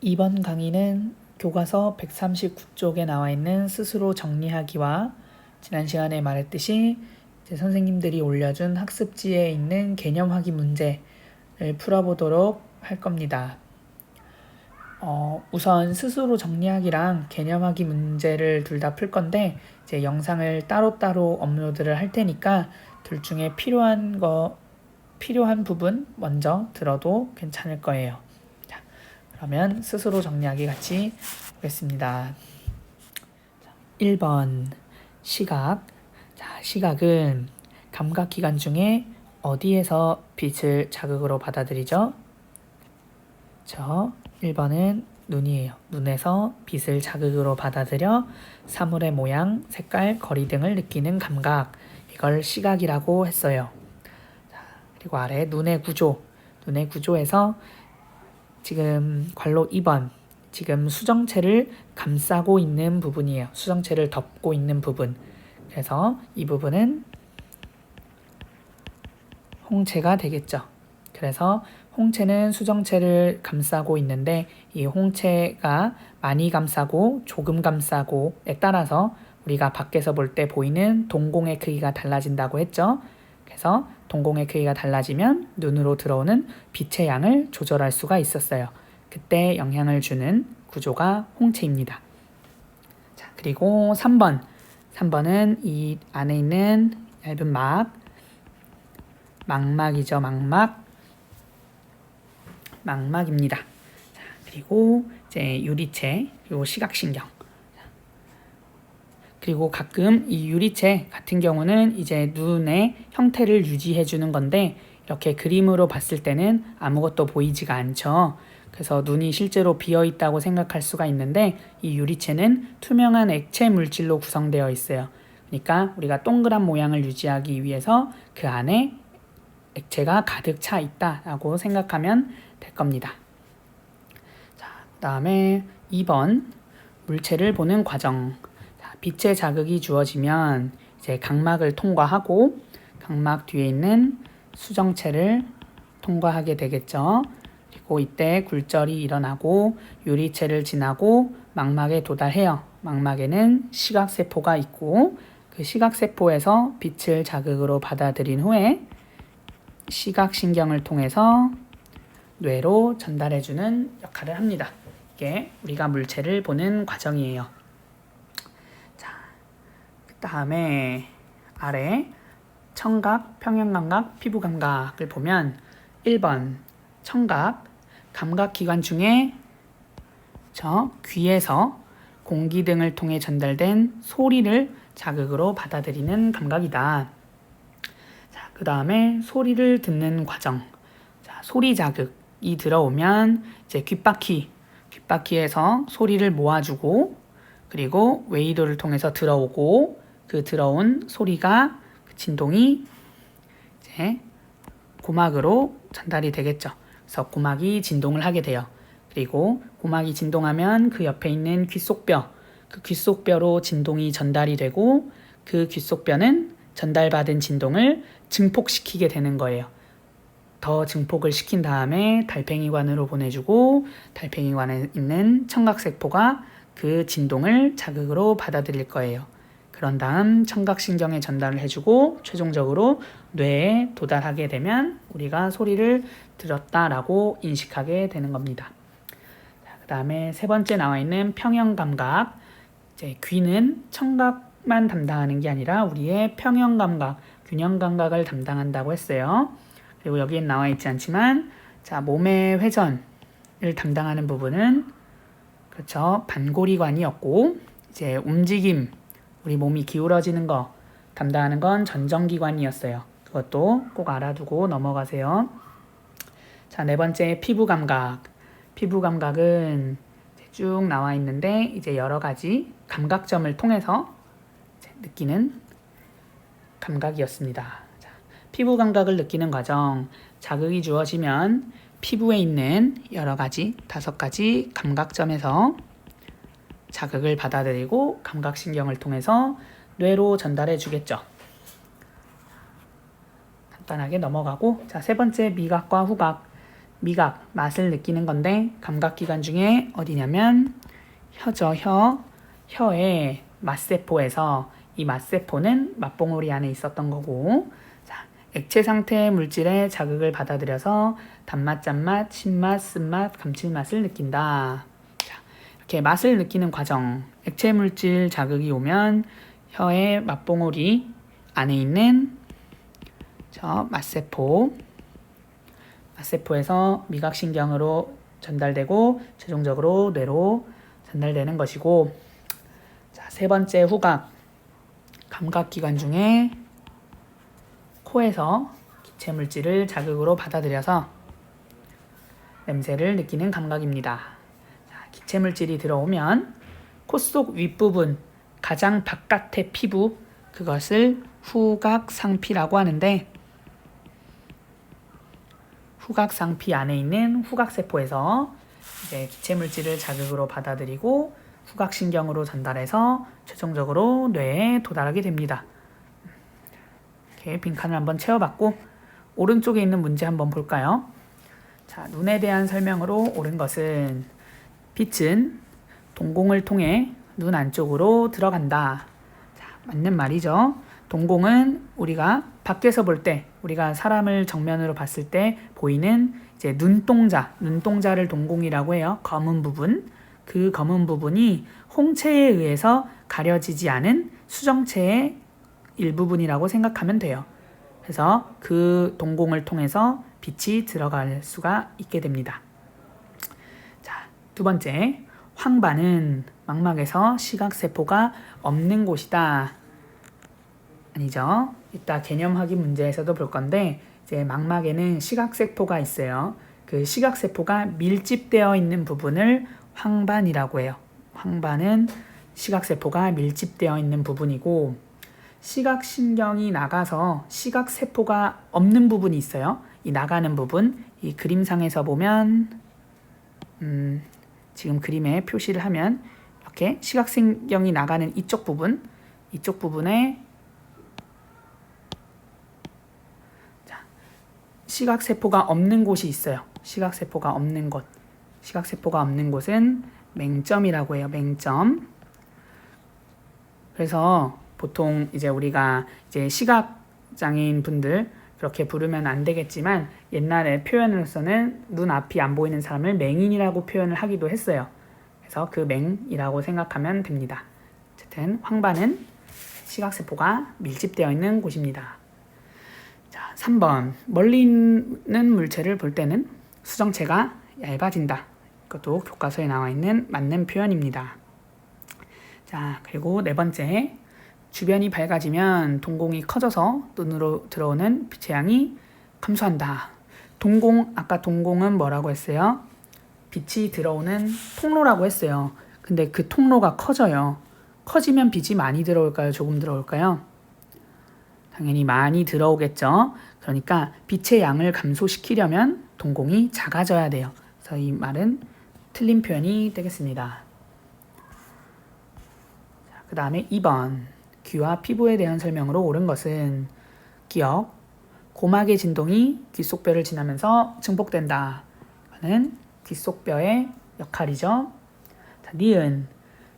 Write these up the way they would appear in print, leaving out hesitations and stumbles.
이번 강의는 교과서 139쪽에 나와 있는 스스로 정리하기와 지난 시간에 말했듯이 선생님들이 올려준 학습지에 있는 개념하기 문제를 풀어보도록 할 겁니다. 우선 스스로 정리하기랑 개념하기 문제를 둘 다 풀 건데 이제 영상을 따로따로 업로드를 할 테니까 둘 중에 필요한 부분 먼저 들어도 괜찮을 거예요. 자, 그러면 스스로 정리하기 같이 보겠습니다. 1번 시각. 자, 시각은 감각기관 중에 어디에서 빛을 자극으로 받아들이죠? 1번은 눈이에요. 눈에서 빛을 자극으로 받아들여 사물의 모양, 색깔, 거리 등을 느끼는 감각. 이걸 시각이라고 했어요. 그리고 아래 눈의 구조. 눈의 구조에서 지금 괄호 2번. 지금 수정체를 감싸고 있는 부분이에요. 수정체를 덮고 있는 부분. 그래서 이 부분은 홍채가 되겠죠. 그래서 홍채는 수정체를 감싸고 있는데 이 홍채가 많이 감싸고 조금 감싸고에 따라서 우리가 밖에서 볼 때 보이는 동공의 크기가 달라진다고 했죠. 그래서 동공의 크기가 달라지면 눈으로 들어오는 빛의 양을 조절할 수가 있었어요. 그때 영향을 주는 구조가 홍채입니다. 자, 그리고 3번. 3번은 이 안에 있는 얇은 망막이죠. 망막입니다. 자, 그리고 이제 유리체, 그리고 시각신경. 그리고 가끔 이 유리체 같은 경우는 이제 눈의 형태를 유지해 주는 건데 이렇게 그림으로 봤을 때는 아무것도 보이지가 않죠. 그래서 눈이 실제로 비어 있다고 생각할 수가 있는데 이 유리체는 투명한 액체 물질로 구성되어 있어요. 그러니까 우리가 동그란 모양을 유지하기 위해서 그 안에 액체가 가득 차 있다라고 생각하면 될 겁니다. 자, 그다음에 2번 물체를 보는 과정. 자, 빛의 자극이 주어지면 이제 각막을 통과하고 각막 뒤에 있는 수정체를 통과하게 되겠죠. 그리고 이때 굴절이 일어나고 유리체를 지나고 망막에 도달해요. 망막에는 시각세포가 있고 그 시각세포에서 빛을 자극으로 받아들인 후에 시각신경을 통해서 뇌로 전달해주는 역할을 합니다. 이게 우리가 물체를 보는 과정이에요. 자, 그 다음에 아래 청각, 평형감각, 피부감각을 보면 1번 청각, 감각기관 중에 귀에서 공기 등을 통해 전달된 소리를 자극으로 받아들이는 감각이다. 자, 그 다음에 소리를 듣는 과정. 자, 소리 자극이 들어오면 이제 귓바퀴에서 소리를 모아주고 그리고 웨이도를 통해서 들어오고 그 들어온 소리가 그 진동이 이제 고막으로 전달이 되겠죠. 그래서 고막이 진동을 하게 돼요. 그리고 고막이 진동하면 그 옆에 있는 귓속뼈, 그 귓속뼈로 진동이 전달이 되고 그 귓속뼈는 전달받은 진동을 증폭시키게 되는 거예요. 더 증폭을 시킨 다음에 달팽이관으로 보내주고 달팽이관에 있는 청각세포가 그 진동을 자극으로 받아들일 거예요. 그런 다음 청각신경에 전달을 해주고 최종적으로 뇌에 도달하게 되면 우리가 소리를 들었다라고 인식하게 되는 겁니다. 그 다음에 세 번째 나와 있는 평형감각. 이제 귀는 청각만 담당하는 게 아니라 우리의 평형감각, 균형감각을 담당한다고 했어요. 그리고 여기엔 나와 있지 않지만 자, 몸의 회전을 담당하는 부분은 그렇죠. 반고리관이었고 이제 움직임, 우리 몸이 기울어지는 거 담당하는 건 전정기관이었어요. 그것도 꼭 알아두고 넘어가세요. 자, 네 번째 피부감각. 피부감각은 쭉 나와 있는데 이제 여러 가지 감각점을 통해서 느끼는 감각이었습니다. 자, 피부 감각을 느끼는 과정. 자극이 주어지면 피부에 있는 여러 가지 5가지 감각점에서 자극을 받아들이고 감각신경을 통해서 뇌로 전달해 주겠죠. 간단하게 넘어가고 자, 세 번째 미각과 후각. 미각, 맛을 느끼는 건데 감각기관 중에 어디냐면 혀죠. 혀의 맛세포에서 이 맛세포는 맛봉우리 안에 있었던 거고, 자, 액체 상태의 물질에 자극을 받아들여서 단맛, 짠맛, 신맛, 쓴맛, 감칠맛을 느낀다. 자, 이렇게 맛을 느끼는 과정, 액체 물질 자극이 오면 혀의 맛봉우리 안에 있는 저 맛세포에서 미각신경으로 전달되고 최종적으로 뇌로 전달되는 것이고, 자, 세 번째 후각, 감각기관 중에 코에서 기체물질을 자극으로 받아들여서 냄새를 느끼는 감각입니다. 자, 기체물질이 들어오면 코 속 윗부분, 가장 바깥의 피부, 그것을 후각상피라고 하는데, 후각상피 안에 있는 후각세포에서 이제 기체물질을 자극으로 받아들이고 후각신경으로 전달해서 최종적으로 뇌에 도달하게 됩니다. 이렇게 빈칸을 한번 채워봤고, 오른쪽에 있는 문제 한번 볼까요? 자, 눈에 대한 설명으로 옳은 것은 빛은 동공을 통해 눈 안쪽으로 들어간다. 자, 맞는 말이죠. 동공은 우리가 밖에서 볼 때, 우리가 사람을 정면으로 봤을 때 보이는 이제 눈동자를 동공이라고 해요. 검은 부분. 그 검은 부분이 홍채에 의해서 가려지지 않은 수정체의 일부분이라고 생각하면 돼요. 그래서 그 동공을 통해서 빛이 들어갈 수가 있게 됩니다. 자, 두 번째, 황반은 망막에서 시각세포가 없는 곳이다. 아니죠. 이따 개념 확인 문제에서도 볼 건데, 이제 망막에는 시각세포가 있어요. 그 시각세포가 밀집되어 있는 부분을 황반이라고 해요. 황반은 시각세포가 밀집되어 있는 부분이고, 시각신경이 나가서 시각세포가 없는 부분이 있어요. 이 나가는 부분, 이 그림상에서 보면 지금 그림에 표시를 하면 이렇게 시각신경이 나가는 이쪽 부분에 시각세포가 없는 곳이 있어요. 시각세포가 없는 곳은 맹점이라고 해요. 맹점. 그래서 보통 이제 우리가 이제 시각장애인 분들 그렇게 부르면 안 되겠지만, 옛날에 표현으로서는 눈 앞이 안 보이는 사람을 맹인이라고 표현을 하기도 했어요. 그래서 그 맹이라고 생각하면 됩니다. 어쨌든 황반은 시각세포가 밀집되어 있는 곳입니다. 자, 3번. 멀리 있는 물체를 볼 때는 수정체가 얇아진다. 이것도 교과서에 나와 있는 맞는 표현입니다. 자, 그리고 네 번째. 주변이 밝아지면 동공이 커져서 눈으로 들어오는 빛의 양이 감소한다. 아까 동공은 뭐라고 했어요? 빛이 들어오는 통로라고 했어요. 근데 그 통로가 커져요. 커지면 빛이 많이 들어올까요? 조금 들어올까요? 당연히 많이 들어오겠죠. 그러니까 빛의 양을 감소시키려면 동공이 작아져야 돼요. 그래서 이 말은 틀린 표현이 되겠습니다. 그 다음에 2번. 귀와 피부에 대한 설명으로 옳은 것은 기억, 고막의 진동이 귓속뼈를 지나면서 증폭된다. 이거는 귓속뼈의 역할이죠. 자, 니은.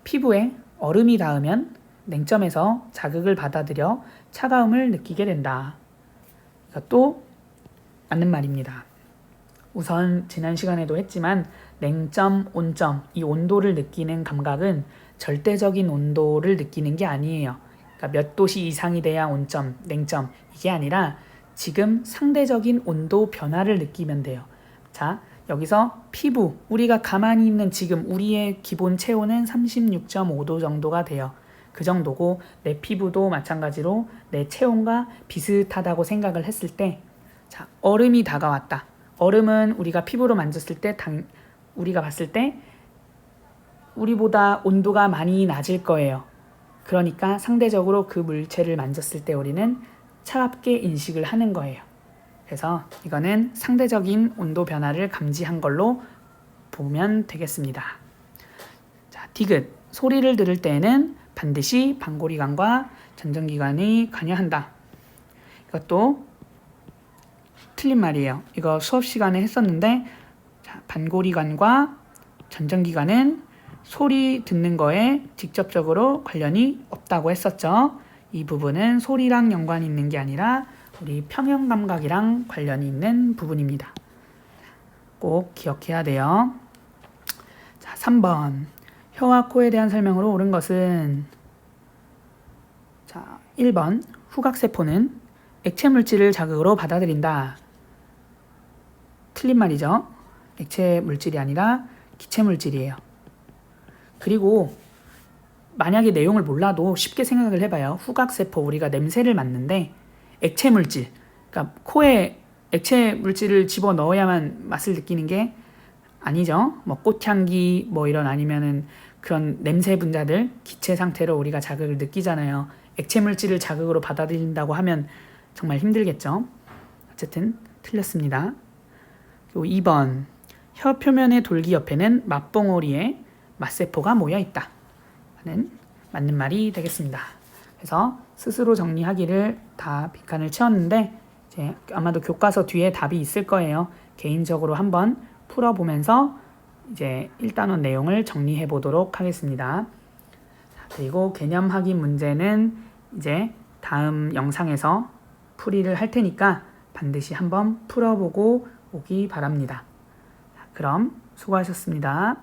피부에 얼음이 닿으면 냉점에서 자극을 받아들여 차가움을 느끼게 된다. 이것도 맞는 말입니다. 우선 지난 시간에도 했지만 냉점, 온점, 이 온도를 느끼는 감각은 절대적인 온도를 느끼는 게 아니에요. 그러니까 몇 도씨 이상이 돼야 온점, 냉점, 이게 아니라 지금 상대적인 온도 변화를 느끼면 돼요. 자, 여기서 피부, 우리가 가만히 있는 지금 우리의 기본 체온은 36.5도 정도가 돼요. 그 정도고, 내 피부도 마찬가지로 내 체온과 비슷하다고 생각을 했을 때, 자, 얼음이 다가왔다. 얼음은 우리가 피부로 만졌을 때 우리가 봤을 때 우리보다 온도가 많이 낮을 거예요. 그러니까 상대적으로 그 물체를 만졌을 때 우리는 차갑게 인식을 하는 거예요. 그래서 이거는 상대적인 온도 변화를 감지한 걸로 보면 되겠습니다. 자, 디귿. 소리를 들을 때에는 반드시 방골이관과 전정기관이 관여한다. 이것도 틀린 말이에요. 이거 수업 시간에 했었는데 자, 반고리관과 전정기관은 소리 듣는 거에 직접적으로 관련이 없다고 했었죠. 이 부분은 소리랑 연관이 있는 게 아니라 우리 평형감각이랑 관련이 있는 부분입니다. 꼭 기억해야 돼요. 자, 3번. 혀와 코에 대한 설명으로 옳은 것은 자, 1번. 후각세포는 액체 물질을 자극으로 받아들인다. 틀린 말이죠. 액체 물질이 아니라 기체 물질이에요. 그리고 만약에 내용을 몰라도 쉽게 생각을 해봐요. 후각세포, 우리가 냄새를 맡는데 액체 물질, 그러니까 코에 액체 물질을 집어넣어야만 맛을 느끼는 게 아니죠. 뭐 꽃향기 뭐 이런 아니면은 그런 냄새 분자들 기체 상태로 우리가 자극을 느끼잖아요. 액체 물질을 자극으로 받아들인다고 하면 정말 힘들겠죠. 어쨌든 틀렸습니다. 그리고 2번. 혀 표면의 돌기 옆에는 맛봉오리에 맛세포가 모여 있다. 하는 맞는 말이 되겠습니다. 그래서 스스로 정리하기를 다 빈칸을 채웠는데 이제 아마도 교과서 뒤에 답이 있을 거예요. 개인적으로 한번 풀어보면서 이제 1단원 내용을 정리해 보도록 하겠습니다. 그리고 개념 확인 문제는 이제 다음 영상에서 풀이를 할 테니까 반드시 한번 풀어보고 오기 바랍니다. 그럼 수고하셨습니다.